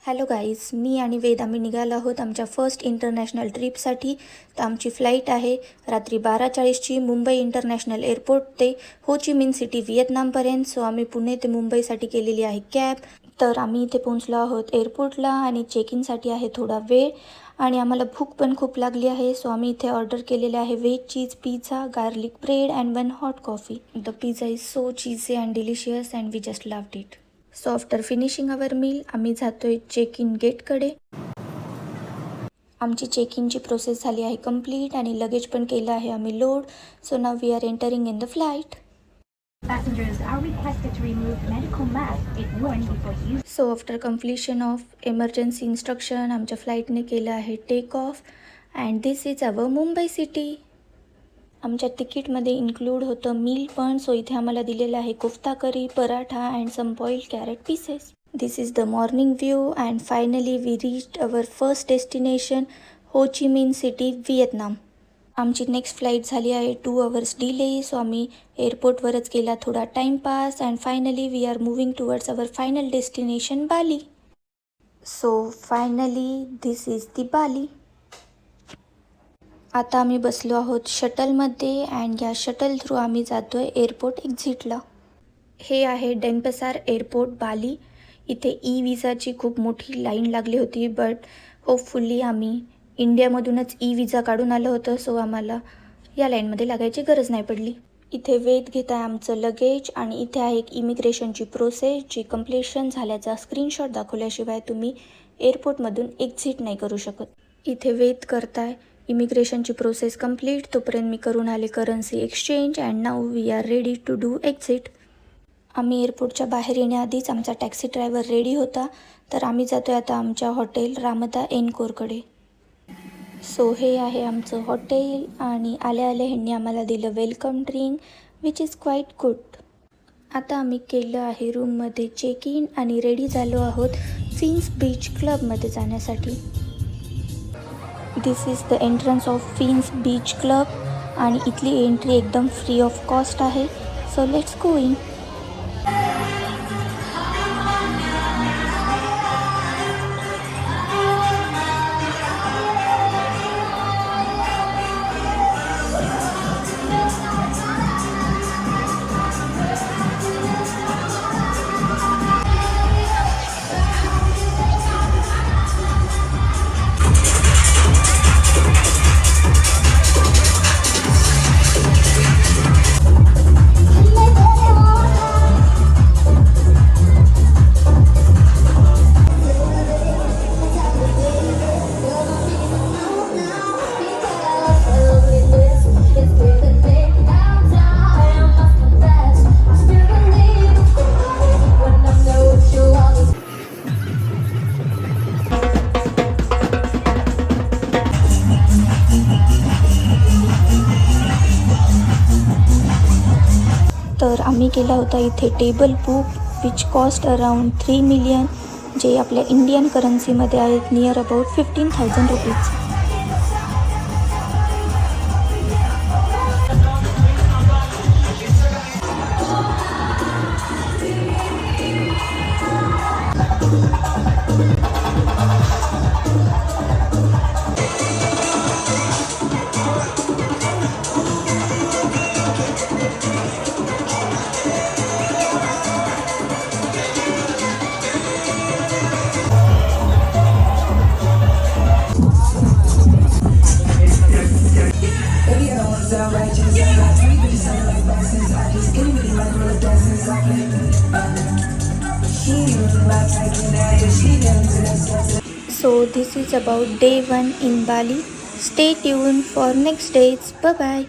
Hello guys, मी आणि वेद आम्ही निघालो आहोत आमच्या फर्स्ट इंटरनॅशनल ट्रिपसाठी. तर आमची फ्लाईट आहे रात्री 12:40ची मुंबई इंटरनॅशनल एअरपोर्ट ते हो ची मिन सिटी व्हिएतनामपर्यंत. सो आम्ही पुणे ते मुंबईसाठी केलेली आहे कॅब. तर आम्ही इथे पोहोचलो आहोत एअरपोर्टला आणि चेक इनसाठी आहे थोडा वेळ आणि आम्हाला भूक पण खूप लागली आहे. सो आम्ही इथे ऑर्डर केलेले आहे veg cheese pizza, garlic bread and 1 hot coffee. The pizza is so cheesy and delicious and we just loved it. So after finishing our meal आम्ही जातोय चेक इन गेटकडे. आमची चेक इनची प्रोसेस झाली आहे complete आणि luggage पण केलं आहे आम्ही load. So now we are entering in the flight. Passengers are requested to remove medical mask if worn before use. So after completion of emergency instruction आमच्या फ्लाईटने केलं आहे take off and this is our Mumbai city. आमच्या तिकीटमध्ये include होतं meal पण. So इथे आम्हाला दिलेलं आहे kofta curry, paratha and some boiled carrot pieces. This is the morning view and finally we reached our first destination Ho Chi Minh City Vietnam. आमची next flight झाली आहे 2 hours डिले. सो आम्ही एअरपोर्टवरच केला थोडा timepass and finally we are moving towards our final destination Bali. So finally this is the Bali. आता आम्ही बसलो आहोत शटलमध्ये अँड या शटल थ्रू आम्ही जातो आहे एअरपोर्ट एक्झिटला. हे आहे डेनपसार एअरपोर्ट बाली. इथे विजाची खूप मोठी लाईन लागली होती बट होपफुली आम्ही इंडियामधूनच विजा काढून आलो होतं. सो आम्हाला या लाईनमध्ये लागायची गरज नाही पडली. इथे वेध घेत आहे आमचं लगेज आणि इथे आहे एक इमिग्रेशनची प्रोसेस जी कम्प्लिशन झाल्याचा स्क्रीनशॉट दाखवल्याशिवाय तुम्ही एअरपोर्टमधून एक्झिट नाही करू शकत. इथे वेध करताय इमिग्रेशनची प्रोसेस कंप्लीट. तोपर्यंत मी करून आले currency exchange and now we are ready to do exit. आम्ही एअरपोर्टच्या बाहेर येण्याआधीच आमचा टॅक्सी ड्रायव्हर रेडी होता. तर आम्ही जातो आहे आता आमच्या हॉटेल रामदा एनकोरकडे. सो हे आहे आमचं हॉटेल आणि आल्या आल्या ह्यांनी आम्हाला दिलं welcome drink which is quite good. आता आम्ही केलं आहे रूममध्ये चेक इन आणि रेडी झालो आहोत फिन्स बीच क्लबमध्ये जाण्यासाठी. This is the entrance of Finns beach club आणि इथली एंट्री एकदम फ्री ऑफ कॉस्ट आहे. So let's go in. तर आम्ही केला होता इथे table book which cost around 3 million जे आपल्या इंडियन करन्सीमध्ये आहेत near about 15,000 rupees. So this is about day 1 in Bali. Stay tuned for next days. Bye bye.